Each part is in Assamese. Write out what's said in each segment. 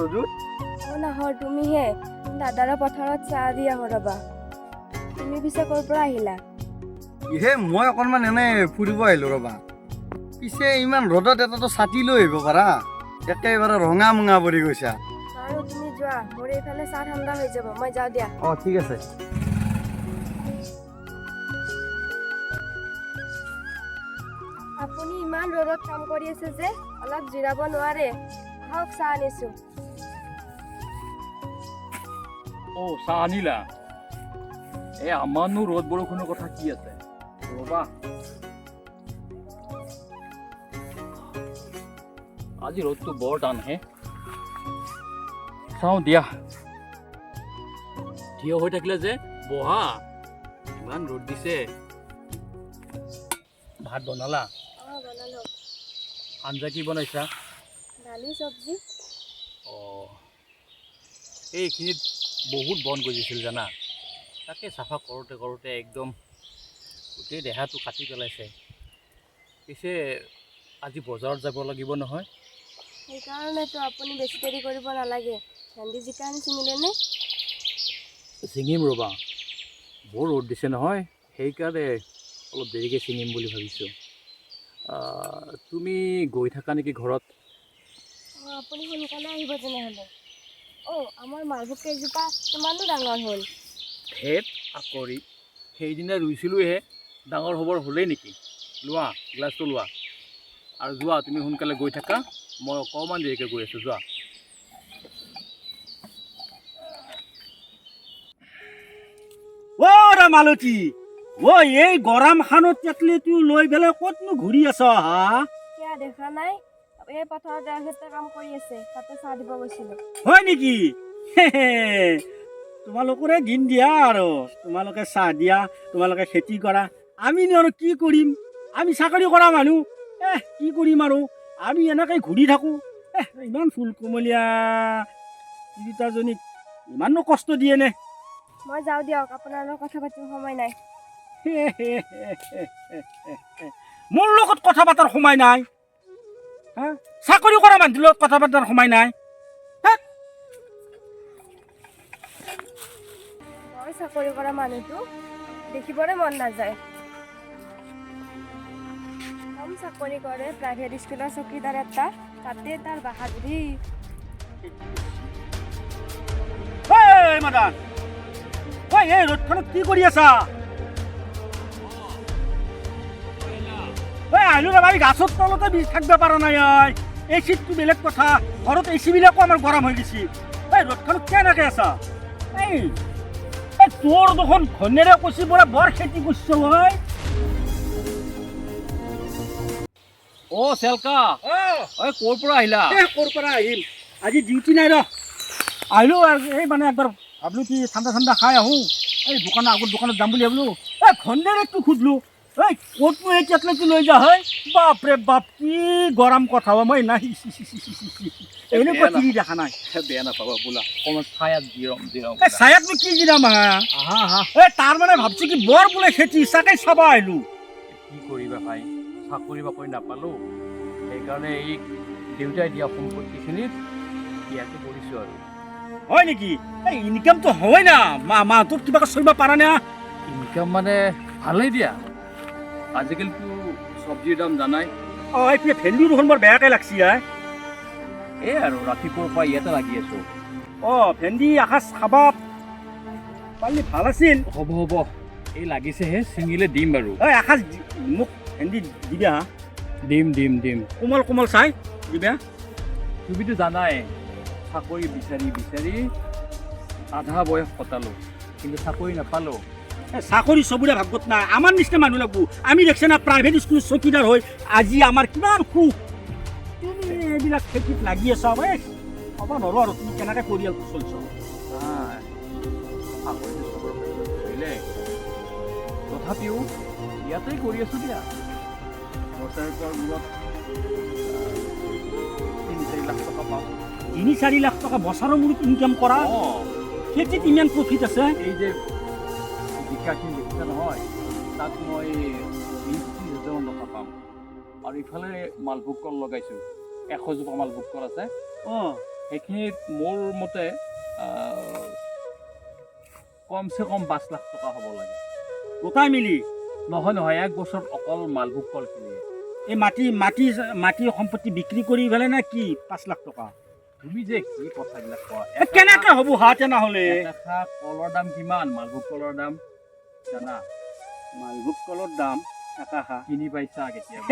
ৰ'দত নাহৰ তুমিহে দাদাৰা পথাৰত চাহ দি আহো ৰবা। তুমি পিছে ক'ৰ পৰা আহিলা? ইহে মই অকণমান এনে ফুৰিব আহিলোঁ ৰ'বা। পিছে ইমান ৰ'দত এটাতো ছাতি লৈ আহিব পাৰা, একেবাৰে ৰঙা মুঙা পৰি গৈছা। আৰু তুমি যোৱা, মোৰ এইফালে চাহ ঠাণ্ডা হৈ যাব, মই যাওঁ দিয়া। ঠিক আছে। আপুনি ইমান ৰ'দত কাম কৰি আছে যে অলপ জিৰাব নোৱাৰে? আহক চাহ আনিছো। চাহ আনিলা? আমাৰনো ৰ'দ বৰষুণৰ কথা কি আছে, ৰ'বা। আজি ৰ'দটো বৰ টান হে। চাওঁ দিয়া। থিয় হৈ থাকিলে যে বহা, ইমান ৰ'দ দিছে। ভাত বনালা? বনালো। আঞ্জা কি বনাইছা? দালি চব্জি। এইখিনিত বহুত বন গজিছিল জানা, তাকে চাফা কৰোঁতে কৰোঁতে একদম গোটেই দেহাটো কাটি পেলাইছে। পিছে আজি বজাৰত যাব লাগিব নহয়। সেইকাৰণেতো আপুনি বেছি দেৰি কৰিব নালাগে। ভেন্দি জিকা আনি ছিঙিলেনে? ছিঙিম ৰ'বা, বৰ ৰ'দ দিছে নহয়, সেইকাৰণে অলপ দেৰিকৈ ছিঙিম বুলি ভাবিছোঁ। তুমি গৈ থাকা নেকি ঘৰত? আপুনি সোনকালে আহিব তেনেহ'লে। আমাৰ মালভোগ কেইজোপা কিমানো ডাঙৰ হ'ল? হেট আকৰি, সেইদিনা ৰুইছিলোঁহে, ডাঙৰ হ'বৰ হ'লেই নেকি? লোৱা গ্লাছটো লোৱা আৰু যোৱা, তুমি সোনকালে গৈ থাকা, মই অকণমান দেৰিকৈ গৈ আছোঁ, যোৱা। মালতী, এই গৰম খানত তেতলিটো লৈ পেলাই ক'তনো ঘূৰি আছ হা? কিয় দেখা নাই? এই পথাৰত এখেতে কাম কৰি আছে, তাতে চাহ দিব গৈছিলোঁ। হয় নেকি? তোমালোকৰে দিন দিয়া আৰু, তোমালোকে চাহ দিয়া, তোমালোকে খেতি কৰা। আমিনো আৰু কি কৰিম? আমি চাকৰি কৰা মানুহ, কি কৰিম আৰু? আমি এনেকৈ ঘূৰি থাকোঁ। ইমান ফুল কোমলীয়া তিৰোতাজনীক ইমানো কষ্ট দিয়ে নে? মই যাওঁ দিয়ক, আপোনাৰ লগত কথা পাতিব সময় নাই। মোৰ লগত কথা পতাৰ সময় নাই? চাকৰি কৰা মানুহৰ লগত কথা পতাৰ সময় নাই? মই চাকৰি কৰা মানুহটো দেখিবলৈ মন নাযায়। কম চাকৰি কৰে প্ৰাইভেট স্কুলৰ চকীদাৰ এটা, তাতে তাৰ বাহাদুৰি। মাদান, এই ৰ'দখনত কি কৰি আছা? আহিলো ৰবা, এই গাছৰ তলতে বীজ থাকিব পৰা নাই। এই চিটটো বেলেগ কথা, ঘৰত এচি বিলাকো আমাৰ গৰম হৈ গৈছে। এই ৰ'দখনত কেনেকৈ আছা? এই তোৰ দেখোন ঘনেৰে কচি পৰা বৰ খেতি কৰিছ হয়। চেলকা, ক'ৰ পৰা আহিলা? ক'ৰ পৰা আহিম, আজি ডিউটি নাই ৰ। আহিলোঁ এই মানে একবাৰ ভাবলো কি ঠাণ্ডা ঠাণ্ডা খাই আহোঁ, এই আগৰ দোকানত যাম বুলি ভাবিলোঁ। ঘনেৰেটো সুধিলোঁ, ক'তনো এই কেটলেটো লৈ যা হয়? বাপৰে বাপ, কি গৰম কথা মই নাই এনেকুৱা টিভি দেখা নাই। বেয়া নাপাবা বোলা, অকণমান ছায়াত জিৰাম। ছায়াতনো কি জিৰাম? তাৰ মানে ভাবছোঁ কি বৰ বোলে খেতি চাকে চাব আহিলোঁ। কি কৰিবা ভাই, চাকৰি বাকৰি নাপালোঁ, সেইকাৰণে এই দেউতাই দিয়া সম্পত্তিখিনিত বিয়াটো কৰিছোঁ আৰু। হয় নেকি? এই ইনকামটো হয় না, মাহটোত কিবা চলিব পাৰা না? ইনকাম মানে ভালেই দিয়া, আজিকালিতো চব্জিৰ দাম জানাই। এইপিনে ভেন্দি দেখোন বৰ বেয়াকৈ লাগছি। এই আৰু ৰাতিপুৱাৰ পৰা ইয়াতে লাগি আছোঁ। ভেন্দি এসাঁজ খাব পাৰিলে ভাল আছিল। হ'ব, এই লাগিছেহে, ছিঙিলে দিম বাৰু। এসাঁজ মোক ভেন্দি দিবা। দিম। কোমল কোমল চাই দিবা। তুমিতো জানাই, চাকৰি বিচাৰি বিচাৰি আধা বয়স কটালোঁ, কিন্তু চাকৰি নাপালোঁ। চাকৰি চবৰে ভাগ্যত নাই, আমাৰ নিচিনা মানুহ লাগব। আমি দেখছে না প্ৰাইভেট স্কুল চকীদাৰ হৈ আজি আমাৰ কিমান সুখ। তুমি এইবিলাক খেতিত লাগি আছা, ক'ব নোৱাৰো আৰু তুমি কেনেকৈ পৰিয়ালটো চলিছ। চাকৰিটো চবৰ কৰিলে, তথাপিও ইয়াতে কৰি আছোঁ দিয়া। বছৰেকৰ মূৰত ৩-৪ লাখ টকা পাওঁ। ৩-৪ লাখ টকা বছৰৰ মূৰত ইনকাম কৰা? খেতিত ইমান প্ৰফিট আছে? এই যে জিকাখিনি দেখিছে নহয়, তাত মই 20-30 হাজাৰমান টকা পাম। আৰু ইফালে মালভোগ কল লগাইছোঁ, 100 জোপা মালভোগ কল আছে। সেইখিনিত মোৰ মতে কমচে কম 5 লাখ টকা হ'ব লাগে। গোটাই মিলি নহয় 1 বছৰত অকল মালভোগ কলখিনিয়ে। এই মাটি সম্পত্তি বিক্ৰী কৰি পেলাই নে কি 5 লাখ টকা? তুমি যে কি কথাবিলাক কোৱা, কেনেকে হ'ব হা তেনেহ'লে? এটা কলৰ দাম কিমান? মালভোগ কলৰ দাম জানা? মালভোগ কলৰ দাম একাশা। কিনি পাইছা কেতিয়াবা?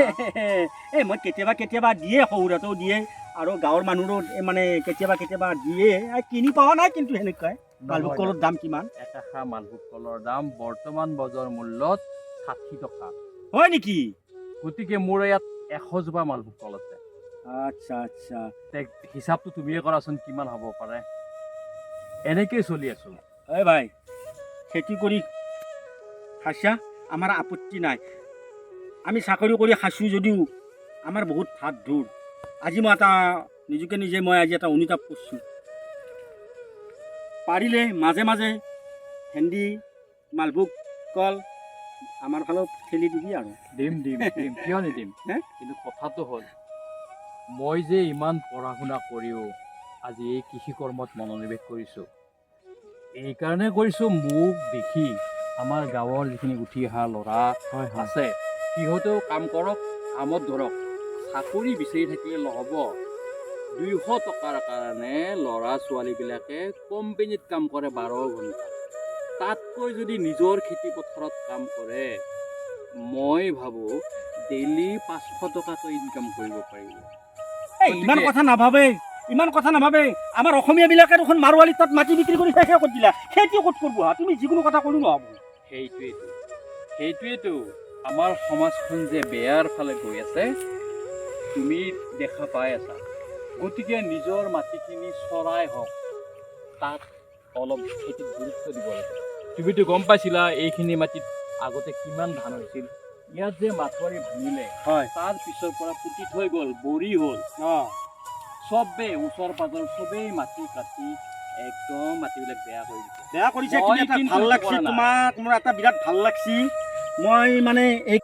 এই মই কেতিয়াবা দিয়ে, শহুৰেও দিয়ে আৰু গাঁৱৰ মানুহৰো মানে কেতিয়াবা দিয়ে। কিনি পোৱা নাই কিন্তু সেনেকুৱাই। মালভোগ কলৰ দাম কিমান? একাশা মালভোগ কলৰ দাম বৰ্তমান বজাৰ মূল্যত 60 টকা। হয় নেকি? গতিকে মোৰ ইয়াত 100 জোপা মালভোগ কল আছে। আচ্ছা। হিচাপটো তুমিয়ে কৰাচোন কিমান হ'ব পাৰে। এনেকেই চলি আছো। এই ভাই, খেতি কৰি খাইছা, আমাৰ আপত্তি নাই। আমি চাকৰি কৰি খাইছোঁ যদিও আমাৰ বহুত ভাত দূৰ। আজি মই আজি এটা অনুতাপ কৰিছোঁ। পাৰিলে মাজে ভেন্দি, মালভোগ কল আমাৰ ফালেও ঠেলি দিবি আৰু। দিম কিয় নিদিম। কিন্তু কথাটো হ'ল, মই যে ইমান পঢ়া শুনা কৰিও আজি এই কৃষি কৰ্মত মনোনিৱেশ কৰিছোঁ। এইকাৰণে কৰিছোঁ, মোক দেখি আমাৰ গাঁৱৰ যিখিনি উঠি অহা ল'ৰা আছে সিহঁতেও কাম কৰক, কামত ধৰক। চাকৰি বিচাৰি থাকিলে নহ'ব। 200 টকাৰ কাৰণে ল'ৰা ছোৱালীবিলাকে কোম্পেনীত কাম কৰে 12 ঘণ্টা। তাতকৈ যদি নিজৰ খেতি পথাৰত কাম কৰে, মই ভাবোঁ ডেইলি 500 টকাকৈ ইনকাম কৰিব পাৰিব। ইমান কথা নাভাবে। আমাৰ অসমীয়াবিলাকে দেখোন মাৰোৱালী তাত মাটি বিক্ৰী কৰি শেষে কৰি দিলা। খেতি ক'ত কৰিব? তুমি যিকোনো কথা ক'লো নহ'ব। সেইটোৱেতো আমাৰ সমাজখন যে বেয়াৰ ফালে গৈ আছে তুমি দেখা পাই আছা। গতিকে নিজৰ মাটিখিনি চৰাই হওক, তাত অলপ খেতিত গুৰুত্ব দিব লাগে। তুমিতো গম পাইছিলা এইখিনি মাটিত আগতে কিমান ধান হৈছিল। ইয়াত যে মাঠুৱাৰী ভাঙিলে, তাৰ পিছৰ পৰা পুতি থৈ গ'ল, বৰি হ'ল। চবেই ওচৰ পাজৰ চবেই মাটি কাটি একদম মাটিবিলাক বেয়া কৰি দিছে। বেয়া কৰিছে। ভাল লাগছি, তোমাৰ এটা বিৰাট ভাল লাগছি। মই মানে এই